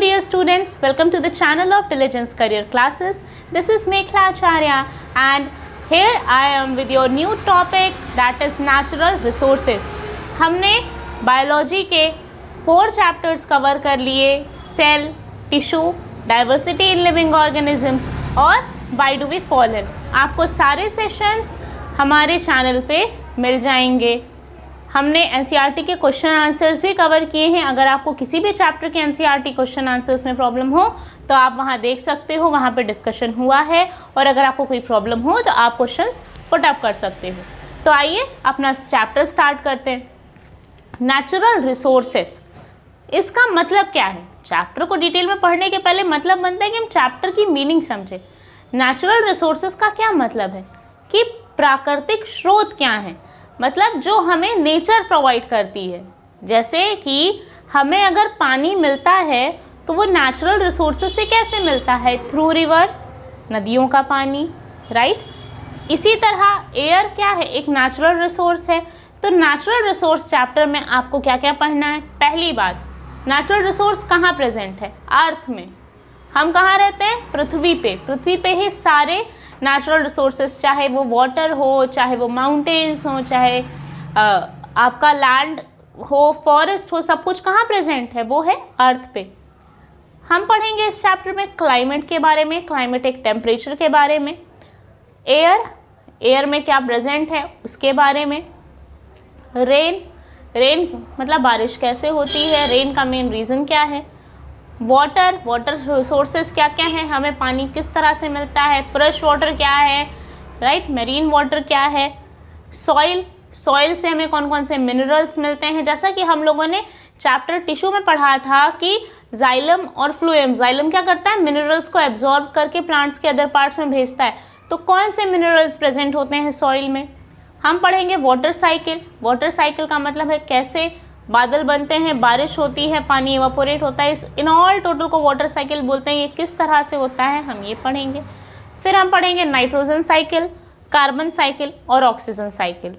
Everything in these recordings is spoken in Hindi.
dear students, welcome to the channel of Diligence Career Classes. This is Meghla Acharya and here I am with your new topic that is natural resources. हमने बायोलॉजी के 4 चैप्टर्स कवर कर लिए, cell, tissue, diversity in living organisms और why do we fall ill. आपको सारे सेशंस हमारे चैनल पे मिल जाएंगे। हमने एनसीईआरटी के क्वेश्चन आंसर्स भी कवर किए हैं। अगर आपको किसी भी चैप्टर के एनसीईआरटी क्वेश्चन आंसर्स में प्रॉब्लम हो तो आप वहां देख सकते हो, वहां पे डिस्कशन हुआ है और अगर आपको कोई प्रॉब्लम हो तो आप क्वेश्चंस पुट अप कर सकते हो। तो आइए अपना चैप्टर स्टार्ट करते हैं। नेचुरल रिसोर्सेस, इसका मतलब क्या है? चैप्टर को डिटेल में पढ़ने के पहले मतलब बनता है कि हम चैप्टर की मीनिंग समझे। नेचुरल रिसोर्सेस का क्या मतलब है कि प्राकृतिक स्रोत क्या है, मतलब जो हमें नेचर प्रोवाइड करती है। जैसे कि हमें अगर पानी मिलता है तो वो नेचुरल रिसोर्सेज से कैसे मिलता है? थ्रू रिवर, नदियों का पानी, राइट। इसी तरह एयर क्या है? एक नेचुरल रिसोर्स है। तो नेचुरल रिसोर्स चैप्टर में आपको क्या क्या पढ़ना है? पहली बात, नेचुरल रिसोर्स कहाँ प्रेजेंट है? अर्थ में। हम कहाँ रहते हैं? पृथ्वी पे। पृथ्वी पे ही सारे नेचुरल रिसोर्सेज, चाहे वो वाटर हो, चाहे वो माउंटेन्स हो, चाहे आपका लैंड हो, फॉरेस्ट हो, सब कुछ कहाँ प्रेजेंट है? वो है अर्थ पे। हम पढ़ेंगे इस चैप्टर में क्लाइमेट के बारे में, क्लाइमेटिक टेम्परेचर के बारे में, एयर में क्या प्रेजेंट है उसके बारे में, रेन मतलब बारिश कैसे होती है, रेन का मेन रीज़न क्या है, वाटर रिसोर्सेज क्या क्या हैं, हमें पानी किस तरह से मिलता है, फ्रेश वाटर क्या है, राइट, मरीन वाटर क्या है, सॉइल से हमें कौन कौन से मिनरल्स मिलते हैं। जैसा कि हम लोगों ने चैप्टर टिश्यू में पढ़ा था कि जाइलम और फ्लोएम, जाइलम क्या करता है? मिनरल्स को एब्जॉर्ब करके प्लांट्स के अदर पार्ट्स में भेजता है। तो कौन से मिनरल्स प्रेजेंट होते हैं सॉइल में? हम पढ़ेंगे वाटर साइकिल का मतलब है कैसे बादल बनते हैं, बारिश होती है, पानी इवापोरेट होता है, इस इन ऑल टोटल को वाटर साइकिल बोलते हैं। ये किस तरह से होता है हम ये पढ़ेंगे। फिर हम पढ़ेंगे नाइट्रोजन साइकिल, कार्बन साइकिल और ऑक्सीजन साइकिल।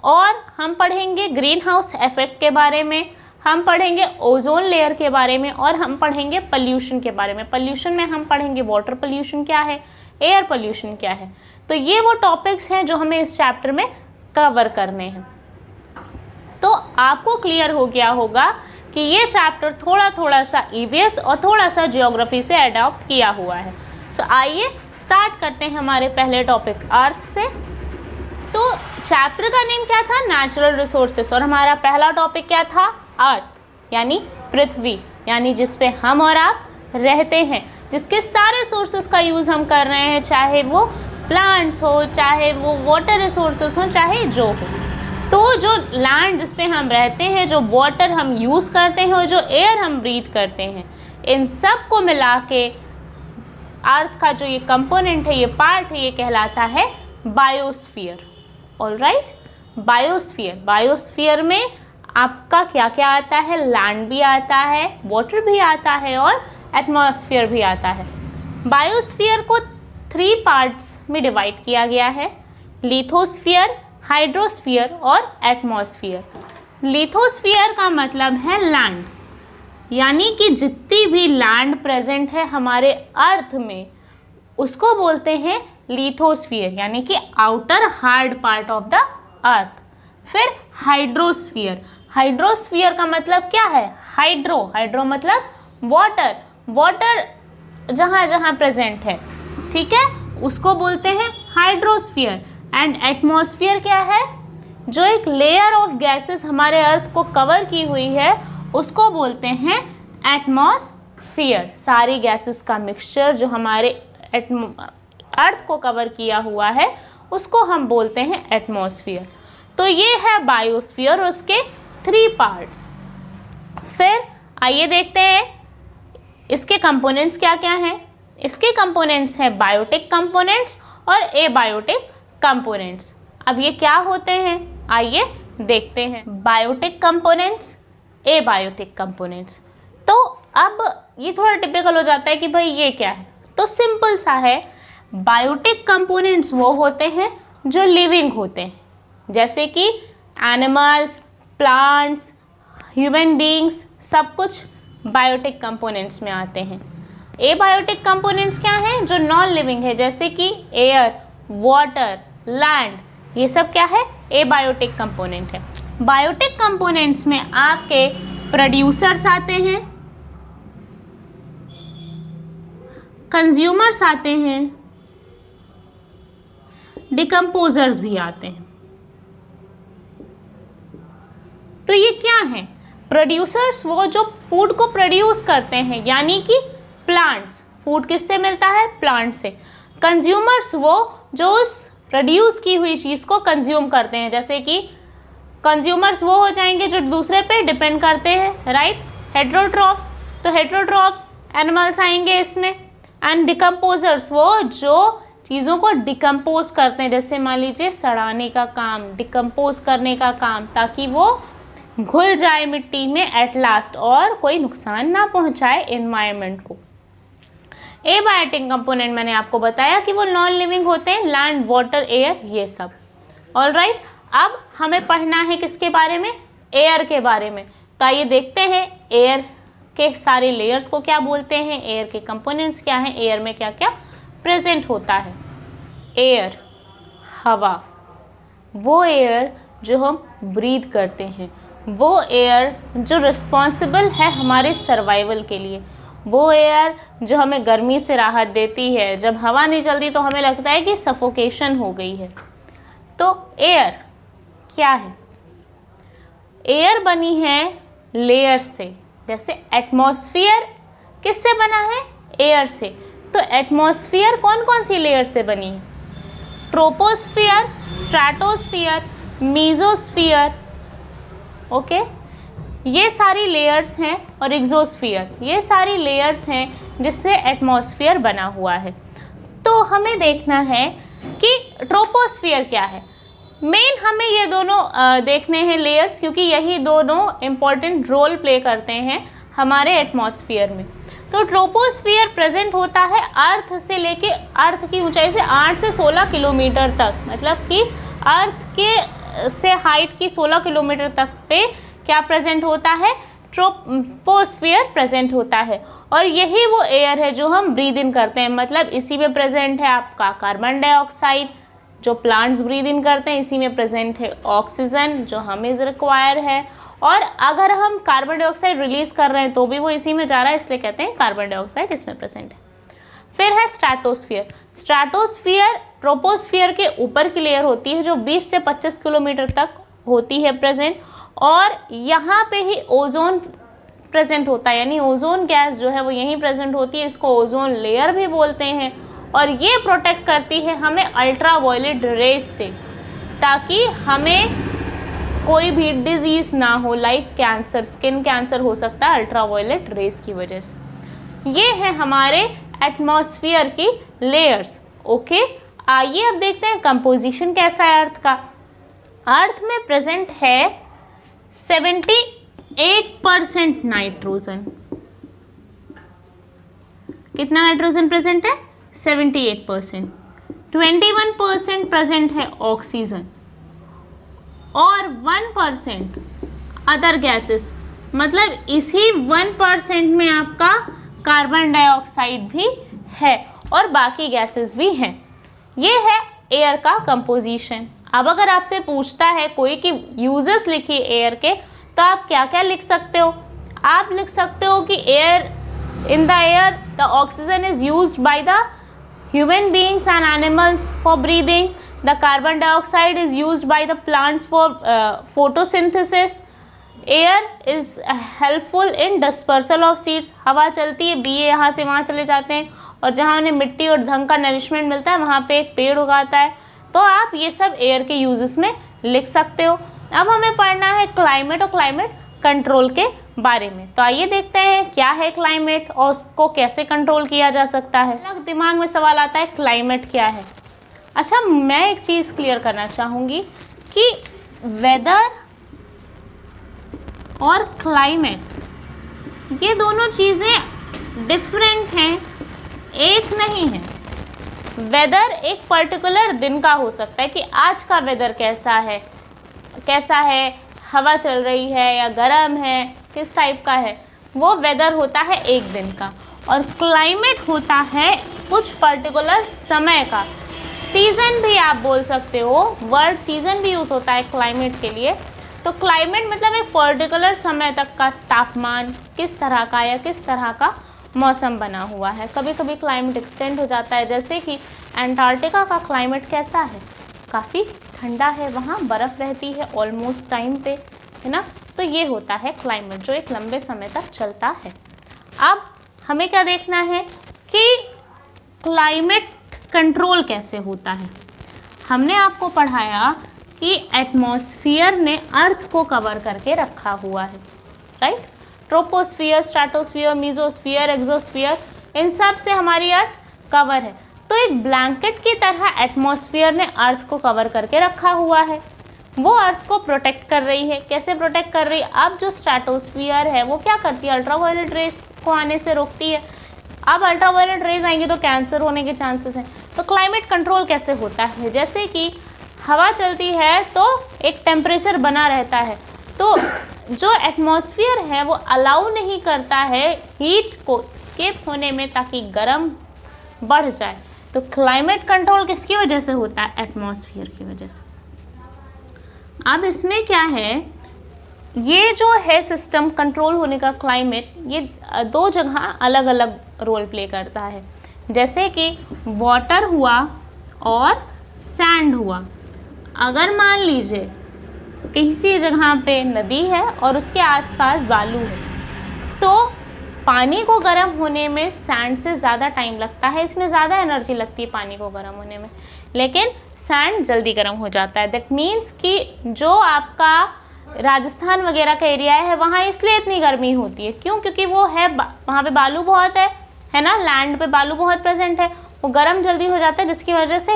और हम पढ़ेंगे ग्रीन हाउस इफेक्ट के बारे में, हम पढ़ेंगे ओजोन लेयर के बारे में और हम पढ़ेंगे पोल्यूशन के बारे में। पोल्यूशन में हम पढ़ेंगे वाटर पोल्यूशन क्या है, एयर पोल्यूशन क्या है। तो ये वो टॉपिक्स हैं जो हमें इस चैप्टर में कवर करने हैं। तो आपको क्लियर हो गया होगा कि ये चैप्टर थोड़ा सा ईवीएस और थोड़ा सा ज्योग्राफी से अडॉप्ट किया हुआ है। सो आइए स्टार्ट करते हैं हमारे पहले टॉपिक अर्थ से। तो चैप्टर का नेम क्या था? Natural resources. और हमारा पहला टॉपिक क्या था? अर्थ यानी पृथ्वी, यानी जिस पे हम और आप रहते हैं, जिसके सारे सोर्सेस का यूज़ हम कर रहे हैं, चाहे वो प्लांट्स हो, चाहे वो वाटर रिसोर्सेस हो, चाहे जो हो। तो जो लैंड जिस पे हम रहते हैं, जो वाटर हम यूज़ करते हैं और जो एयर हम ब्रीथ करते हैं, इन सब को मिला के अर्थ का जो ये कंपोनेंट है, ये पार्ट है, ये कहलाता है बायोस्फीयर। ऑलराइट, बायोस्फीयर में आपका क्या क्या आता है? लैंड भी आता है, वाटर भी आता है और एटमॉस्फेयर भी आता है। बायोस्फीयर को 3 पार्ट्स में डिवाइड किया गया है, लिथोस्फीयर, हाइड्रोस्फीयर और एटमॉस्फेयर। लिथोस्फीयर का मतलब है लैंड, यानी कि जितनी भी लैंड प्रेजेंट है हमारे अर्थ में उसको बोलते हैं लिथोस्फीयर, यानी कि outer hard part of the earth. फिर हाइड्रोस्फीयर का मतलब क्या है? हाइड्रो मतलब वाटर जहाँ जहाँ प्रेजेंट है, ठीक है, उसको बोलते हैं हाइड्रोस्फीयर। एंड एटमॉस्फेयर क्या है? जो एक लेयर ऑफ गैसेस हमारे अर्थ को कवर की हुई है उसको बोलते हैं एटमॉस्फेयर। सारी गैसेस का मिक्सचर जो हमारे अर्थ को कवर किया हुआ है उसको हम बोलते हैं एटमॉस्फेयर। तो ये है बायोस्फीयर और उसके 3 पार्ट्स। फिर आइए देखते हैं इसके कंपोनेंट्स क्या क्या हैं। इसके कंपोनेंट्स हैं बायोटिक कंपोनेंट्स और एबायोटिक कंपोनेंट्स। अब ये क्या होते हैं आइए देखते हैं। Biotic components, abiotic components. तो अब ये थोड़ा टिपिकल हो जाता है कि भाई ये क्या है, तो सिंपल सा है। बायोटिक कंपोनेंट्स वो होते हैं जो लिविंग होते हैं, जैसे कि एनिमल्स, प्लांट्स, ह्यूमन बीइंग्स, सब कुछ बायोटिक कंपोनेंट्स में आते हैं। एबायोटिक कंपोनेंट्स क्या हैं? जो नॉन लिविंग है, जैसे कि एयर, वाटर, लैंड, ये सब क्या है? एबायोटिक कंपोनेंट है। बायोटिक कंपोनेंट्स में आपके प्रोड्यूसर्स आते हैं, कंज्यूमर्स आते हैं, डिकम्पोजर्स भी आते हैं। तो ये क्या है? प्रोड्यूसर्स वो जो फूड को प्रोड्यूस करते हैं, यानी कि प्लांट्स। फूड किससे मिलता है? प्लांट से। कंज्यूमर्स वो जो उस प्रोड्यूस की हुई चीज़ को कंज्यूम करते हैं, जैसे कि कंज्यूमर्स वो हो जाएंगे जो दूसरे पे डिपेंड करते हैं, राइट? हेट्रोट्रॉप्स, तो हेट्रोट्रॉप्स एनिमल्स आएंगे इसमें। एंड डिकम्पोजर्स वो जो चीज़ों को डिकम्पोज करते हैं, जैसे मान लीजिए सड़ाने का काम, डिकम्पोज करने का काम, ताकि वो घुल जाए मिट्टी में एट लास्ट और कोई नुकसान ना पहुंचाए एनवायरनमेंट को। एबायोटिक कंपोनेंट मैंने आपको बताया कि वो नॉन लिविंग होते हैं, लैंड, वाटर, एयर, ये सब। ऑलराइट, अब हमें पढ़ना है किसके बारे में? एयर के बारे में। तो आइए देखते हैं एयर के सारे लेयर्स को क्या बोलते हैं, एयर के कंपोनेंट्स क्या हैं, एयर में क्या क्या प्रेजेंट होता है। एयर, हवा, वो एयर जो हम ब्रीथ करते हैं, वो एयर जो रिस्पॉन्सिबल है हमारे सर्वाइवल के लिए, वो एयर जो हमें गर्मी से राहत देती है। जब हवा नहीं चलती तो हमें लगता है कि सफोकेशन हो गई है। तो एयर क्या है? एयर बनी है लेयर से। जैसे एटमॉस्फेयर किससे बना है? एयर से। तो एटमॉस्फेयर कौन कौन सी लेयर से बनी है? ट्रोपोस्फियर, स्ट्रैटोस्फियर, मीजोस्फियर, ओके, ये सारी लेयर्स हैं, और एग्जोस्फियर, ये सारी लेयर्स हैं जिससे एटमॉस्फेयर बना हुआ है। तो हमें देखना है कि ट्रोपोस्फियर क्या है। मेन हमें ये दोनों देखने हैं लेयर्स, क्योंकि यही दोनों इम्पॉर्टेंट रोल प्ले करते हैं हमारे एटमॉस्फेयर में। तो ट्रोपोस्फियर प्रेजेंट होता है अर्थ से लेके, अर्थ की ऊंचाई से 8 से 16 किलोमीटर तक, मतलब कि अर्थ के से हाइट की 16 किलोमीटर तक पे क्या प्रेजेंट होता है? ट्रोपोस्फियर प्रेजेंट होता है। और यही वो एयर है जो हम ब्रीद इन करते हैं, मतलब इसी में प्रेजेंट है आपका कार्बन डाइऑक्साइड जो प्लांट्स ब्रीद इन करते हैं, इसी में प्रेजेंट है ऑक्सीजन जो हमें रिक्वायर है, और अगर हम कार्बन डाइऑक्साइड रिलीज कर रहे हैं तो भी वो इसी में जा रहा है, इसलिए कहते हैं कार्बन डाइऑक्साइड इसमें प्रेजेंट है। फिर है स्ट्रैटोस्फियर। स्ट्रैटोस्फियर ट्रोपोस्फियर के ऊपर की लेयर होती है जो 20 से 25 किलोमीटर तक होती है प्रेजेंट, और यहाँ पे ही ओजोन प्रेजेंट होता है, यानी ओजोन गैस जो है वो यहीं प्रेजेंट होती है, इसको ओजोन लेयर भी बोलते हैं। और ये प्रोटेक्ट करती है हमें अल्ट्रा वायलेट रेज से, ताकि हमें कोई भी डिजीज़ ना हो, लाइक कैंसर, स्किन कैंसर हो सकता है अल्ट्रा वायलेट रेज की वजह से। ये है हमारे एटमॉस्फेयर की लेयर्स, ओके। आइए अब देखते हैं कंपोजिशन कैसा है अर्थ का। अर्थ में प्रेजेंट है 78% नाइट्रोजन। कितना नाइट्रोजन प्रेजेंट है? 78%। 21% प्रेजेंट है ऑक्सीजन, और 1% अदर गैसेस, मतलब इसी 1% में आपका कार्बन डाइऑक्साइड भी है और बाकी गैसेस भी हैं। ये है एयर का कंपोजिशन। अब अगर आपसे पूछता है कोई कि यूजेस लिखिए एयर के, तो आप क्या क्या लिख सकते हो? आप लिख सकते हो कि air, in the air the oxygen is used by the human beings and animals for breathing, the carbon dioxide is used by the plants for photosynthesis, air is helpful in dispersal of seeds. हवा चलती है, बीए यहाँ से वहाँ चले जाते हैं, और जहाँ उन्हें मिट्टी और ढंग का नरिशमेंट मिलता है वहाँ पे एक पेड़ उगाता है। तो आप ये सब एयर के यूजेस में लिख सकते हो। अब हमें पढ़ना है क्लाइमेट और क्लाइमेट कंट्रोल के बारे में। तो आइए देखते हैं क्या है क्लाइमेट और उसको कैसे कंट्रोल किया जा सकता है। दिमाग में सवाल आता है क्लाइमेट क्या है। अच्छा, मैं एक चीज़ क्लियर करना चाहूँगी कि वेदर और क्लाइमेट ये दोनों चीज़ें डिफरेंट हैं, एक नहीं है। वेदर एक पर्टिकुलर दिन का हो सकता है कि आज का वेदर कैसा है, हवा चल रही है या गर्म है, किस टाइप का है। वो वेदर होता है एक दिन का, और क्लाइमेट होता है कुछ पर्टिकुलर समय का। सीज़न भी आप बोल सकते हो, वर्ड सीज़न भी यूज़ होता है क्लाइमेट के लिए। तो क्लाइमेट मतलब एक पर्टिकुलर समय तक का तापमान किस तरह का या किस तरह का मौसम बना हुआ है। कभी कभी क्लाइमेट एक्सटेंड हो जाता है, जैसे कि अंटार्कटिका का क्लाइमेट कैसा है, काफ़ी ठंडा है, वहाँ बर्फ़ रहती है ऑलमोस्ट टाइम पे, है ना। तो ये होता है क्लाइमेट जो एक लंबे समय तक चलता है। अब हमें क्या देखना है कि क्लाइमेट कंट्रोल कैसे होता है। हमने आपको पढ़ाया कि एटमॉस्फेयर ने अर्थ को कवर करके रखा हुआ है, right. Troposphere, stratosphere, mesosphere, exosphere, इन सब से हमारी अर्थ कवर है। तो एक ब्लैंकेट की तरह एटमॉस्फेयर ने अर्थ को कवर करके रखा हुआ है, वो अर्थ को प्रोटेक्ट कर रही है। कैसे प्रोटेक्ट कर रही है? अब जो स्ट्रेटोस्फियर है वो क्या करती है, अल्ट्रावायलेट रेज को आने से रोकती है। अब अल्ट्रावायलेट रेज आएंगी तो कैंसर होने के चांसेस हैं। तो क्लाइमेट कंट्रोल कैसे होता है, जैसे कि हवा चलती है तो एक टेम्परेचर बना रहता है, तो जो एटमॉस्फेयर है वो अलाउ नहीं करता है हीट को स्केप होने में, ताकि गर्म बढ़ जाए। तो क्लाइमेट कंट्रोल किसकी वजह से होता है, एटमॉस्फेयर की वजह से। अब इसमें क्या है, ये जो है सिस्टम कंट्रोल होने का क्लाइमेट, ये दो जगह अलग अलग रोल प्ले करता है। जैसे कि वाटर हुआ और सैंड हुआ। अगर मान लीजिए किसी जगह पे नदी है और उसके आसपास बालू है, तो पानी को गर्म होने में सैंड से ज़्यादा टाइम लगता है, इसमें ज़्यादा एनर्जी लगती है पानी को गर्म होने में, लेकिन सैंड जल्दी गर्म हो जाता है। दैट मीन्स कि जो आपका राजस्थान वगैरह का एरिया है वहाँ इसलिए इतनी गर्मी होती है, क्यों? क्योंकि वो है वहाँ पे बालू बहुत है ना, लैंड पे बालू बहुत प्रेजेंट है, वो गर्म जल्दी हो जाता है, जिसकी वजह से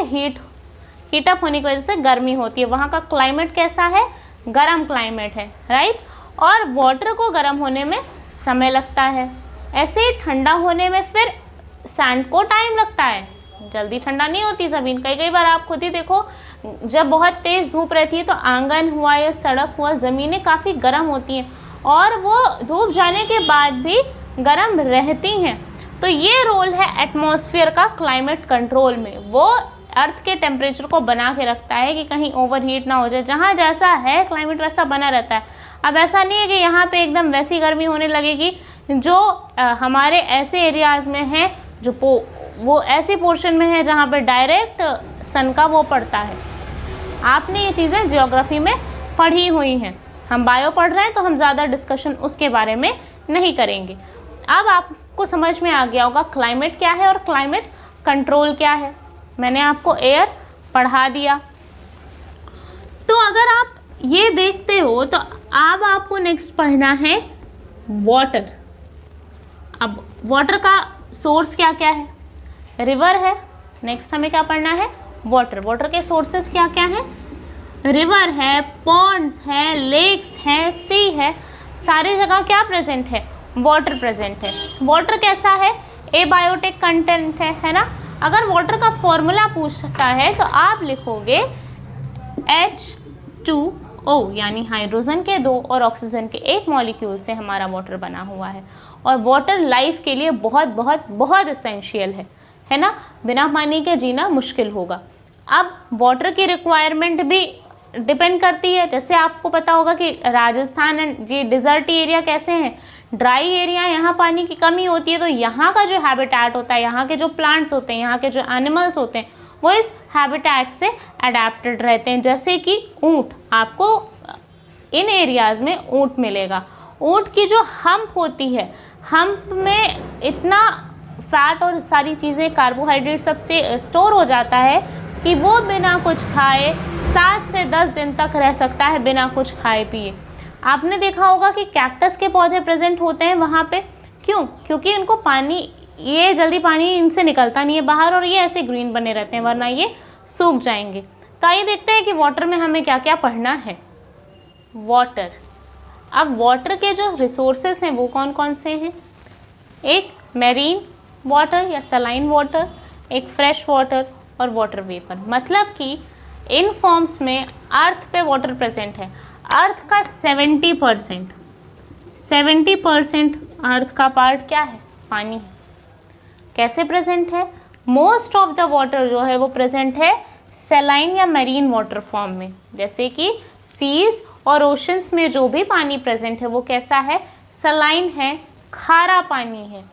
हीटअप होने की वजह से गर्मी होती है। वहाँ का क्लाइमेट कैसा है, गर्म क्लाइमेट है, राइट। और वाटर को गर्म होने में समय लगता है, ऐसे ही ठंडा होने में फिर सैंड को टाइम लगता है, जल्दी ठंडा नहीं होती ज़मीन। कई बार आप खुद ही देखो, जब बहुत तेज़ धूप रहती है तो आंगन हुआ या सड़क हुआ, ज़मीनें काफ़ी गर्म होती हैं और वो धूप जाने के बाद भी गर्म रहती हैं। तो ये रोल है एटमॉस्फेयर का क्लाइमेट कंट्रोल में। वो अर्थ के टेम्परेचर को बना के रखता है कि कहीं ओवर हीट ना हो जाए। जहाँ जैसा है क्लाइमेट वैसा बना रहता है। अब ऐसा नहीं है कि यहाँ पे एकदम वैसी गर्मी होने लगेगी जो हमारे ऐसे एरियाज़ में है, जो वो ऐसे पोर्शन में है जहाँ पे डायरेक्ट सन का वो पड़ता है। आपने ये चीज़ें ज्योग्राफी में पढ़ी हुई हैं, हम बायो पढ़ रहे हैं तो हम ज़्यादा डिस्कशन उसके बारे में नहीं करेंगे। अब आपको समझ में आ गया होगा क्लाइमेट क्या है और क्लाइमेट कंट्रोल क्या है। मैंने आपको एयर पढ़ा दिया। तो अगर आप ये देखते हो तो अब आपको नेक्स्ट पढ़ना है वाटर। अब वाटर का सोर्स क्या क्या है, रिवर है। नेक्स्ट हमें क्या पढ़ना है, वाटर। वाटर के सोर्सेस क्या क्या हैं, रिवर है, पॉन्ड्स है, लेक्स है, सी है, सारी जगह क्या प्रेजेंट है, वाटर प्रेजेंट है। वाटर कैसा है, एबायोटिक कंटेंट है ना। अगर वाटर का फॉर्मूला पूछता है तो आप लिखोगे H2O, यानी हाइड्रोजन के 2 और ऑक्सीजन के 1 मॉलिक्यूल से हमारा वाटर बना हुआ है। और वाटर लाइफ के लिए बहुत बहुत बहुत एसेंशियल है ना। बिना पानी के जीना मुश्किल होगा। अब वाटर की रिक्वायरमेंट भी डिपेंड करती है। जैसे आपको पता होगा कि राजस्थान एंड ये डिज़र्टी एरिया कैसे हैं, ड्राई एरिया, यहाँ पानी की कमी होती है। तो यहाँ का जो हैबिटेट होता है, यहाँ के जो प्लांट्स होते हैं, यहाँ के जो एनिमल्स होते हैं, वो इस हैबिटेट से अडेप्टेड रहते हैं। जैसे कि ऊँट, आपको इन एरियाज़ में ऊँट मिलेगा। ऊँट की जो हम्प होती है, हम्प में इतना फैट और सारी चीज़ें, कार्बोहाइड्रेट सबसे स्टोर हो जाता है कि वो बिना कुछ खाए 7 से 10 दिन तक रह सकता है बिना कुछ खाए पिए। आपने देखा होगा कि कैक्टस के पौधे प्रेजेंट होते हैं वहाँ पे, क्यों? क्योंकि इनको पानी, ये जल्दी पानी इनसे निकलता नहीं है बाहर और ये ऐसे ग्रीन बने रहते हैं, वरना ये सूख जाएंगे। तो आइए देखते हैं कि वाटर में हमें क्या क्या पढ़ना है। वाटर, अब वाटर के जो रिसोर्सेस हैं वो कौन कौन से हैं, एक मैरीन वाटर या सलाइन वाटर, एक फ्रेश वाटर और वाटर वेपर। मतलब कि इन फॉर्म्स में अर्थ पे वाटर प्रेजेंट है। अर्थ का 70% अर्थ का पार्ट क्या है? पानी है। कैसे प्रेजेंट है? मोस्ट ऑफ द वाटर जो है वो प्रेजेंट है सैलाइन या मरीन वाटर फॉर्म में, जैसे कि सीज और ओशंस में जो भी पानी प्रेजेंट है वो कैसा है? सलाइन है, खारा पानी है।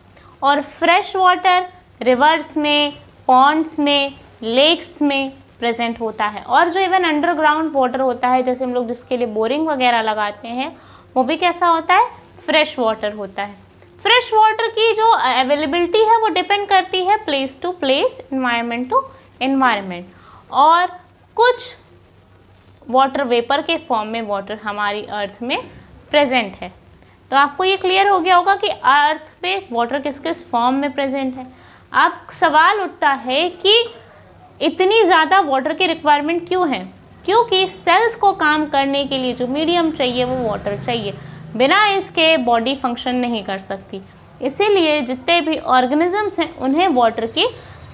और फ्रेश वाटर रिवर्स में, पॉन्ड्स में, लेक्स में प्रेजेंट होता है। और जो इवन अंडरग्राउंड वाटर होता है, जैसे हम लोग जिसके लिए बोरिंग वगैरह लगाते हैं, वो भी कैसा होता है? फ्रेश वाटर होता है। फ्रेश वाटर की जो अवेलेबिलिटी है वो डिपेंड करती है place to place, environment to environment. और कुछ वाटर वेपर के फॉर्म में वाटर हमारी अर्थ में प्रेजेंट है। तो आपको ये क्लियर हो गया होगा कि अर्थ पे वाटर किस किस फॉर्म में प्रेजेंट है। अब सवाल उठता है कि इतनी ज़्यादा वाटर की रिक्वायरमेंट क्यों है? क्योंकि सेल्स को काम करने के लिए जो मीडियम चाहिए वो वाटर चाहिए, बिना इसके बॉडी फंक्शन नहीं कर सकती। इसीलिए जितने भी ऑर्गेनिजम्स हैं उन्हें वाटर की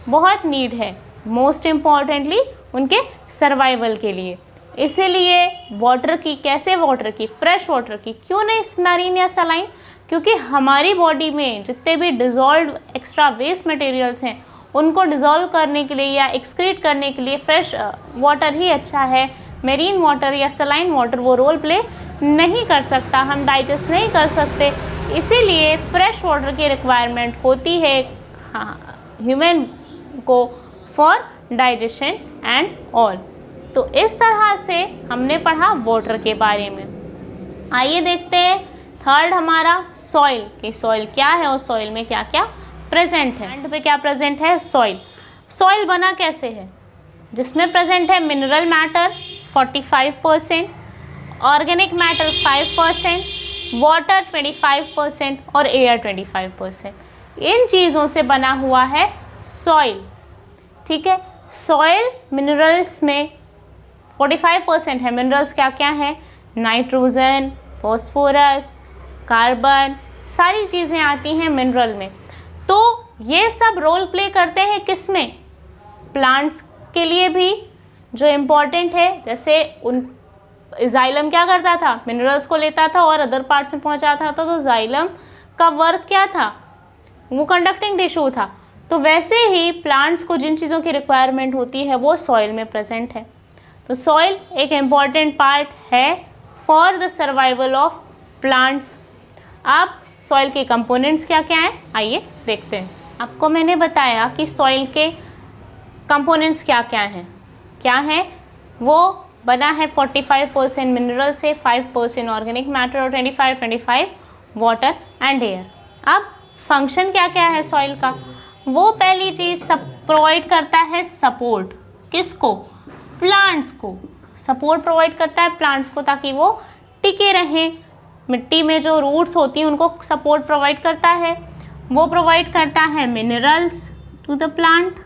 बहुत नीड है, मोस्ट इम्पॉर्टेंटली उनके सर्वाइवल के लिए। इसीलिए वाटर की, कैसे वाटर की? फ्रेश वाटर की। क्यों नहीं मरीन या सलाइन? क्योंकि हमारी बॉडी में जितने भी डिज़ोल्व एक्स्ट्रा वेस्ट मटेरियल्स हैं उनको डिज़ोल्व करने के लिए या एक्सक्रीट करने के लिए फ्रेश वाटर ही अच्छा है। मेरीन वाटर या सलाइन वाटर वो रोल प्ले नहीं कर सकता, हम डाइजेस्ट नहीं कर सकते। इसीलिए फ्रेश वाटर की रिक्वायरमेंट होती है ह्यूमन को फॉर डाइजेशन एंड ऑल। तो इस तरह से हमने पढ़ा वाटर के बारे में। आइए देखते हैं थर्ड हमारा सॉइल, कि सॉइल क्या है और सॉइल में क्या क्या प्रेजेंट है। लैंड पे क्या प्रेजेंट है? सॉइल। सॉइल बना कैसे है? जिसमें प्रेजेंट है mineral matter 45%, organic matter 5%, water 25% और एयर 25%। इन चीज़ों से बना हुआ है सॉइल। ठीक है, सॉइल मिनरल्स में 45% है। मिनरल्स क्या क्या हैं? नाइट्रोजन, फॉस्फोरस, कार्बन, सारी चीज़ें आती हैं मिनरल में। तो ये सब रोल प्ले करते हैं किस में? प्लांट्स के लिए भी जो इम्पॉर्टेंट है। जैसे उन जाइलम क्या करता था? मिनरल्स को लेता था और अदर पार्ट्स में पहुंचाता था। तो जाइलम का वर्क क्या था? वो कंडक्टिंग टिश्यू था। तो वैसे ही प्लांट्स को जिन चीज़ों की रिक्वायरमेंट होती है वो सॉइल में प्रेजेंट है। तो सॉइल एक इम्पॉर्टेंट पार्ट है for the survival of plants. अब सॉइल के कंपोनेंट्स क्या क्या हैं, आइए देखते हैं। आपको मैंने बताया कि सॉइल के कंपोनेंट्स क्या क्या हैं। क्या हैं? वो बना है 45% मिनरल से, 5% ऑर्गेनिक मैटर और 25 वाटर एंड एयर। अब फंक्शन क्या क्या है सॉइल का? वो पहली चीज़ सब प्रोवाइड करता है सपोर्ट। किसको? प्लांट्स को। सपोर्ट प्रोवाइड करता है प्लांट्स को ताकि वो टिके रहें। मिट्टी में जो रूट्स होती हैं उनको सपोर्ट प्रोवाइड करता है। वो प्रोवाइड करता है मिनरल्स टू द प्लांट।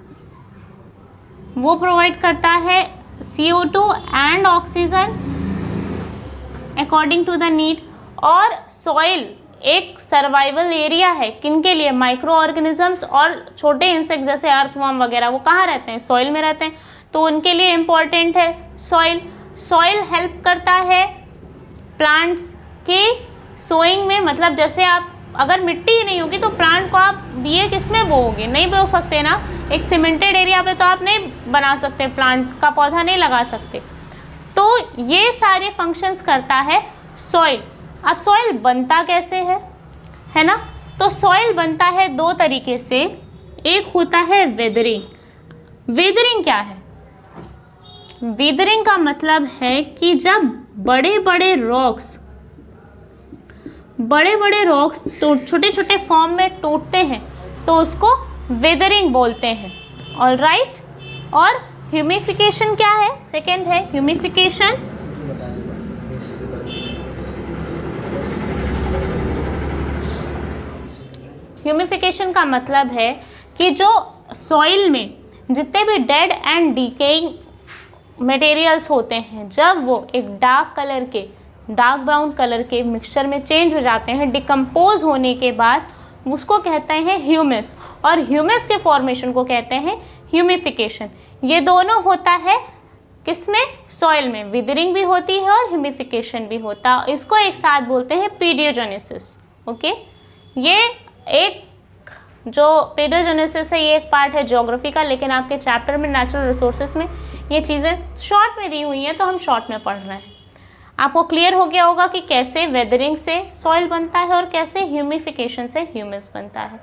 वो प्रोवाइड करता है CO2 and oxygen according to the need. और सॉइल एक सर्वाइवल एरिया है किनके लिए? माइक्रो ऑर्गेनिजम्स और छोटे इंसेक्ट जैसे अर्थवर्म वगैरह, वो कहाँ रहते हैं? सॉइल में रहते हैं। तो उनके लिए इम्पॉर्टेंट है सॉइल। सॉइल हेल्प करता है प्लांट्स के सोइंग में। मतलब जैसे आप अगर मिट्टी ही नहीं होगी तो प्लांट को आप बीए किस में बोओगे? नहीं बो सकते ना। एक सीमेंटेड एरिया पे तो आप नहीं बना सकते, प्लांट का पौधा नहीं लगा सकते। तो ये सारे फंक्शंस करता है सॉइल। अब सॉइल बनता कैसे है ना? तो सॉइल बनता है दो तरीके से। एक होता है वेदरिंग। वेदरिंग क्या है? वेदरिंग का मतलब है कि जब बड़े बड़े रॉक्स छोटे छोटे फॉर्म में टूटते हैं तो उसको वेदरिंग बोलते हैं। ऑलराइट। और ह्यूमिफिकेशन क्या है? सेकंड है ह्यूमिफिकेशन। ह्यूमिफिकेशन का मतलब है कि जो सॉइल में जितने भी डेड एंड डीकेइंग मटेरियल्स होते हैं, जब वो एक डार्क ब्राउन कलर के मिक्सचर में चेंज हो जाते हैं, डिकम्पोज होने के बाद उसको कहते हैं ह्यूमस। और ह्यूमस के फॉर्मेशन को कहते हैं ह्यूमिफिकेशन। ये दोनों होता है किसमें? सॉइल में। विदरिंग भी होती है और ह्यूमिफिकेशन भी होता है। इसको एक साथ बोलते हैं पीडियोजेनेसिस। ओके, ये एक जो पेडोजेनेसिस है ये एक पार्ट है ज्योग्राफी का, लेकिन आपके चैप्टर में नेचुरल रिसोर्सेज में ये चीज़ें शॉर्ट में दी हुई हैं, तो हम शॉर्ट में पढ़ रहे हैं। आपको क्लियर हो गया होगा कि कैसे वेदरिंग से सॉइल बनता है और कैसे ह्यूमिफिकेशन से ह्यूमस बनता है।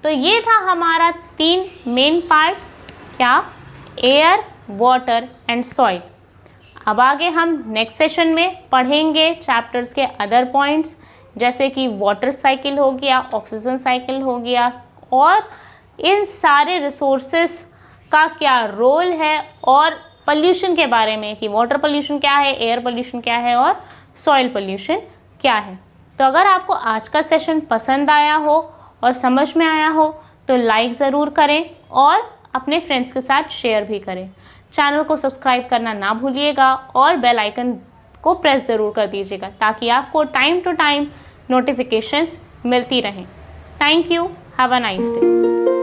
तो ये था हमारा 3 मेन पार्ट, क्या, एयर, वाटर एंड सॉइल। अब आगे हम नेक्स्ट सेशन में पढ़ेंगे चैप्टर्स के अदर पॉइंट्स, जैसे कि वाटर साइकिल हो गया, ऑक्सीजन साइकिल हो गया, और इन सारे रिसोर्सेस का क्या रोल है, और पोल्यूशन के बारे में कि वाटर पोल्यूशन क्या है, एयर पोल्यूशन क्या है और सॉइल पोल्यूशन क्या है। तो अगर आपको आज का सेशन पसंद आया हो और समझ में आया हो तो लाइक ज़रूर करें और अपने फ्रेंड्स के साथ शेयर भी करें। चैनल को सब्सक्राइब करना ना भूलिएगा और बेल आइकन को प्रेस ज़रूर कर दीजिएगा ताकि आपको टाइम टू टाइम नोटिफिकेशंस मिलती रहें। Thank you, have a nice day.